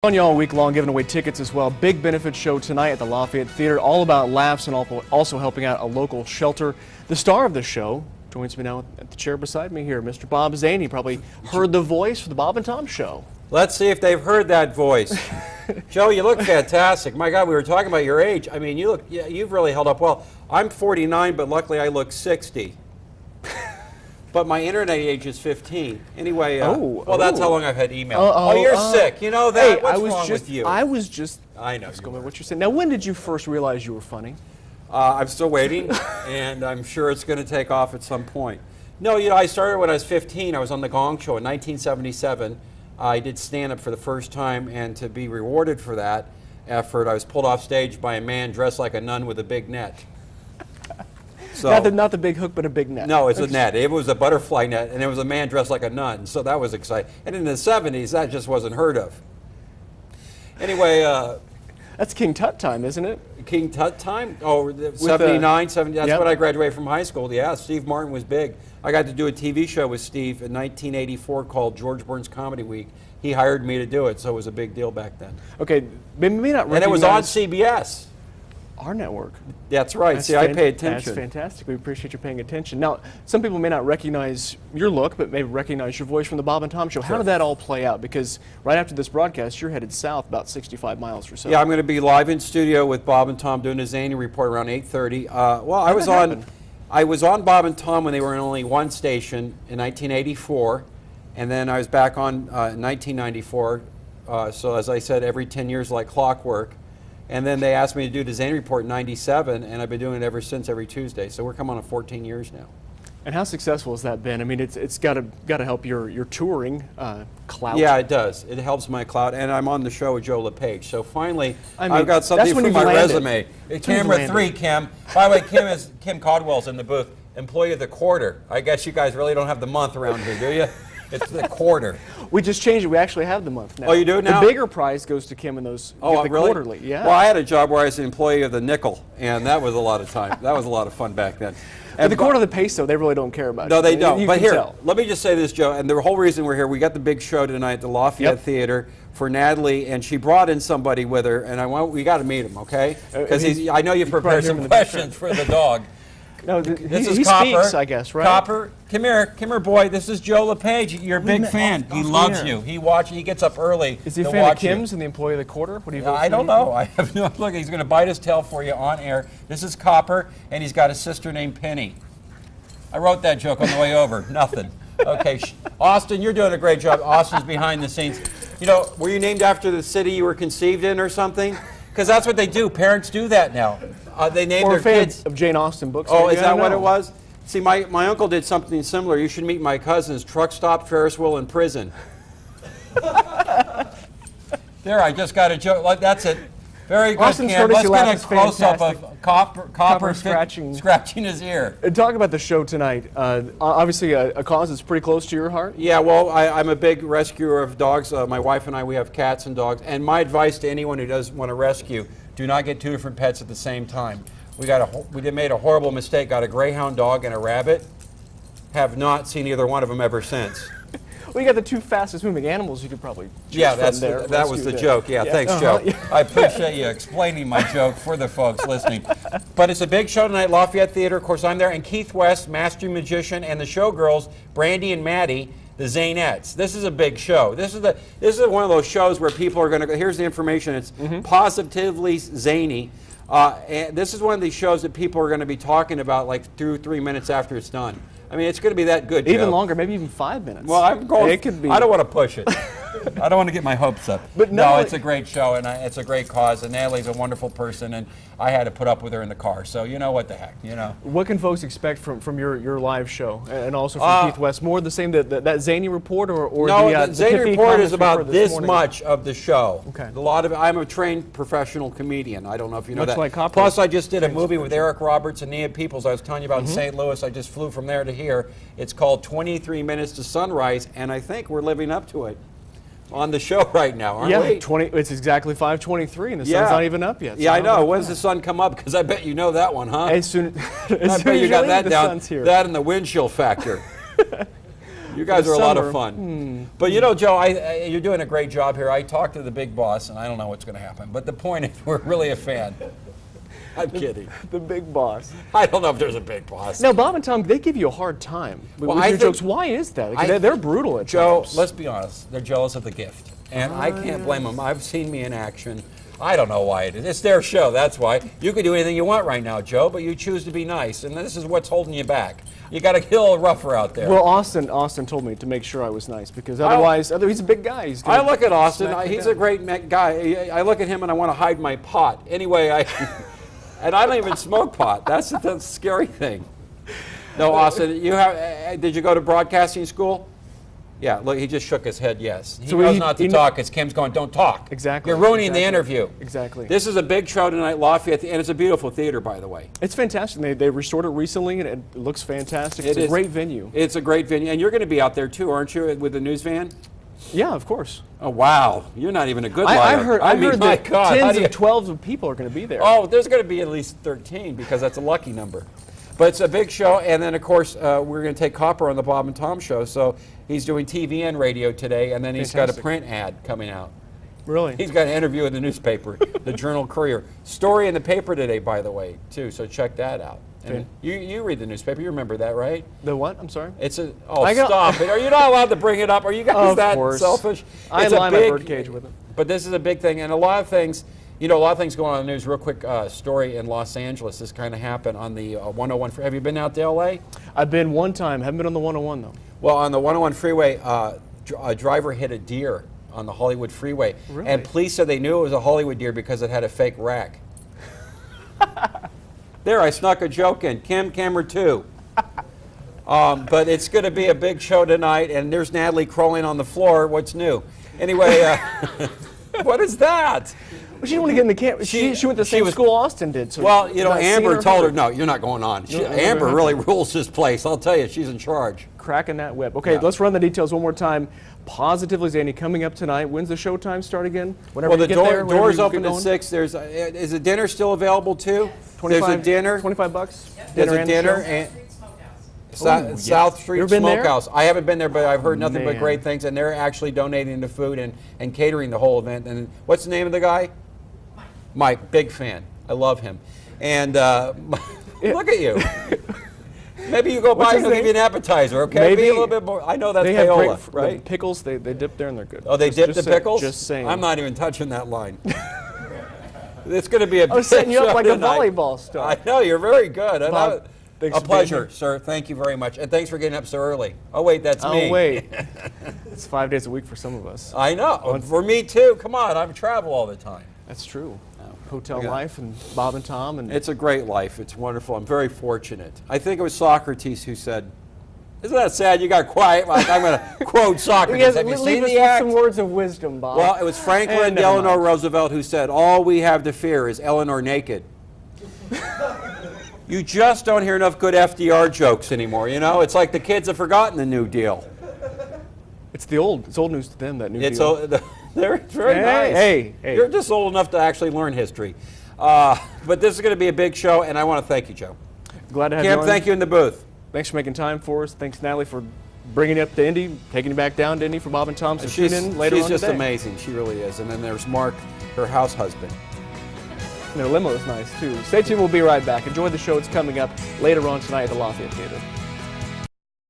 On y'all week long, giving away tickets as well. Big benefit show tonight at the Lafayette Theater, all about laughs and also helping out a local shelter. The star of the show joins me now at the chair beside me here, Mr. Bob Zany. Probably heard the voice for the Bob and Tom show. Let's see if they've heard that voice. Joe, you look fantastic. My God, we were talking about your age. I mean, you've really held up well. I'm 49, but luckily I look 60. But my internet age is 15. Anyway, that's how long I've had email. You're sick. You know that? Hey, What's wrong with you? I was just... I know. What you're saying. Now, when did you first realize you were funny? I'm still waiting, and I'm sure it's going to take off at some point. No, I started when I was 15. I was on the Gong Show in 1977. I did stand-up for the first time, and to be rewarded for that effort, I was pulled off stage by a man dressed like a nun with a big net. So, not the big hook, but a big net. No, it's a net. It was a butterfly net, and it was a man dressed like a nun, so that was exciting. And in the 70s, that just wasn't heard of. Anyway... that's King Tut time, isn't it? King Tut time? Oh, 79, 70, that's when I graduated from high school. Yeah, Steve Martin was big. I got to do a TV show with Steve in 1984 called George Burns Comedy Week. He hired me to do it, so it was a big deal back then. Okay, maybe not recognize... And it was on CBS. Our network. That's right. See, I pay attention. That's fantastic. We appreciate you paying attention. Now, some people may not recognize your look, but may recognize your voice from the Bob and Tom show. Sure. How did that all play out? Because right after this broadcast, you're headed south about 65 miles or so. Yeah, I'm going to be live in studio with Bob and Tom doing a Zany report around 8:30. I was on Bob and Tom when they were in only one station in 1984, and then I was back on in 1994. So as I said, every 10 years like clockwork. And then they asked me to do the Zany Report in 97, and I've been doing it ever since, every Tuesday. So we're coming on 14 years now. And how successful has that been? I mean, it's got to help your touring clout. Yeah, it does. It helps my clout, and I'm on the show with Joe LePage. So finally, I've got something for my resume. Camera 3, Kim. By the way, Kim Caldwell's in the booth. Employee of the quarter. I guess you guys really don't have the month around here, do you? It's the quarter. We just changed it. We actually have the month now. Oh, you do now? The bigger prize goes to Kim and those really? Quarterly. Yeah. Well, I had a job where I was an employee of the nickel, and that was a lot of time. That was a lot of fun back then. And the quarter of the peso, they really don't care about. No, they don't. But here, let me just say this, Joe, and the whole reason we're here, we got the big show tonight at the Lafayette Theater for Natalie, and she brought in somebody with her, and we got to meet him, okay? Because I know you've prepared some questions for the dog. No, he speaks, I guess, right? Copper, come here, boy. This is Joe LePage. You're a big fan. He loves you. He watches. He gets up early. Is he a fan of Kim's and the Employee of the Quarter? What do you? I don't know. I have no look. He's going to bite his tail for you on air. This is Copper, and he's got a sister named Penny. I wrote that joke on the way over. Nothing. Okay, Austin, you're doing a great job. Austin's behind the scenes. You know, were you named after the city you were conceived in or something? Because that's what they do. Parents do that now. They name their kids of Jane Austen books. Oh, is that what it was? See, my uncle did something similar. You should meet my cousins. Truck stop, Ferris wheel, and prison. There, I just got a joke. That's it. Very good, Cam. Let's get a close-up of Copper scratching his ear. And talk about the show tonight. Obviously, a cause that's pretty close to your heart. Yeah, well, I'm a big rescuer of dogs. My wife and I, we have cats and dogs. And my advice to anyone who does want to rescue, do not get two different pets at the same time. We made a horrible mistake. Got a greyhound dog and a rabbit. Have not seen either one of them ever since. Well, you got the two fastest moving animals you could probably choose that was the joke. Yeah, thanks, Joe. I appreciate you explaining my joke for the folks listening. But it's a big show tonight, Lafayette Theater. Of course, I'm there. And Keith West, Master Magician, and the showgirls, Brandy and Maddie, the Zanettes. This is a big show. This is one of those shows where people are going to go. Here's the information. It's Pawsitively Zany. And this is one of these shows that people are going to be talking about like 2 or 3 minutes after it's done. I mean, it's going to be that good, Joe. Even longer, maybe even 5 minutes. Well, I'm going. It could be. I don't want to push it. I don't want to get my hopes up. But no, it's a great show, and it's a great cause. And Natalie's a wonderful person, and I had to put up with her in the car. So you know what the heck, you know. What can folks expect from your live show, and also from Keith West? More the same that Zany report, or no? The Zany report is about this much of the show. Okay. A lot of it. I'm a trained professional comedian. I don't know if you know that. Like Copper. Plus, I just did a movie with Eric Roberts and Nia Peoples. I was telling you about in St. Louis. I just flew from there to here. It's called 23 Minutes to Sunrise, and I think we're living up to it on the show right now, aren't we? It's exactly 5:23, and the sun's not even up yet. Yeah, I know. When does the sun come up? Because I bet you know that one, huh? As soon I bet you got that down. That and the wind chill factor. You guys For are the a lot of summer. fun. But you know, Joe, you're doing a great job here. I talked to the big boss, and I don't know what's going to happen. But the point is, we're really a fan. I'm kidding. The big boss. I don't know if there's a big boss. Now, Bob and Tom, they give you a hard time with your jokes. Why is that? They're brutal at Joe, times. let's be honest. They're jealous of the gift. And I can't blame them. I've seen me in action. I don't know why it is. It's their show, that's why. You could do anything you want right now, Joe, but you choose to be nice. And this is what's holding you back. You got to kill a rougher out there. Well, Austin told me to make sure I was nice because otherwise, he's a big guy. I look at Austin. He's a great guy. I look at him and I want to hide my pot. Anyway, and I don't even smoke pot. That's the scary thing. No, Austin, did you go to broadcasting school? Yeah, look, he just shook his head yes. He knows not to talk because Kim's going, don't talk. Exactly. You're ruining the interview. Exactly. This is a big show tonight, Lafayette, and it's a beautiful theater, by the way. It's fantastic. They restored it recently, and it looks fantastic. It's a great venue. It's a great venue. And you're going to be out there, too, aren't you, with the news van? Yeah, of course. Oh, wow. You're not even a good liar. I heard my that God, tens of 12s of people are going to be there. Oh, there's going to be at least 13 because that's a lucky number. But it's a big show, and then, of course, we're going to take Copper on the Bob and Tom show. So he's doing TV and radio today, and then he's got a print ad coming out. Really? He's got an interview in the newspaper, the Journal-Courier. Story in the paper today, by the way, too, so check that out. And you read the newspaper, you remember that, right? The what? I'm sorry? Stop it. Are you not allowed to bring it up? Are you guys that selfish? I line my birdcage with it. But this is a big thing, and a lot of things, a lot of things going on in the news. Real quick story in Los Angeles. This kind of happened on the 101. Have you been out to L.A.? I've been one time. Haven't been on the 101, though. Well, on the 101 freeway, a driver hit a deer on the Hollywood freeway. Really? And police said they knew it was a Hollywood deer because it had a fake rack. There, I snuck a joke in. Camera 2. But it's going to be a big show tonight, and there's Natalie crawling on the floor. What's new? Anyway, what is that? Well, she didn't want to get in the camp. She went to the same school Austin did. So well, Amber told her, no, you're not going on. Amber really rules this place. I'll tell you, she's in charge. Cracking that whip. Okay, let's run the details one more time. Pawsitively Zany coming up tonight. When's the showtime start again? Whenever well, the doors open at 6. Is a dinner still available too? There's a dinner. $25. Yep. There's a dinner and South Street Smokehouse. I haven't been there, but I've heard nothing but great things. And they're actually donating the food and catering the whole event. And what's the name of the guy? Mike, big fan. I love him. And look at you. Maybe you go by and they'll give you an appetizer, okay? Maybe be a little bit more. I know that's they payola, have right? Pickles, they dip there and they're good. Oh, they dip the pickles? Just saying. I'm not even touching that line. It's going to be a big show. I was setting you up like a volleyball star. I know, you're very good. Bob, a pleasure, sir. Thank you very much. And thanks for getting up so early. Oh, wait, that's me. Oh, wait. It's 5 days a week for some of us. I know. For me, too. Come on, I travel all the time. That's true. Hotel life and Bob and Tom. And it's a great life. It's wonderful. I'm very fortunate. I think it was Socrates who said, isn't that sad you got quiet? Like, I'm going to quote Socrates. Have you seen the act? Some words of wisdom, Bob. Well, it was Franklin Delano Roosevelt who said, all we have to fear is Eleanor naked. You just don't hear enough good FDR jokes anymore, It's like the kids have forgotten the New Deal. It's old news to them, that New Deal. They're very nice. Hey. You're just old enough to actually learn history. But this is going to be a big show, and I want to thank you, Joe. Glad to have you Cam, on. thank you in the booth. Thanks for making time for us. Thanks, Natalie, for bringing you up to Indy, taking you back down to Indy for Bob and Tom. So tune in later on She's just today. amazing. She really is. And then there's Mark, her house husband. And their limo is nice, too. Stay tuned. We'll be right back. Enjoy the show. It's coming up later on tonight at the Lafayette Theater.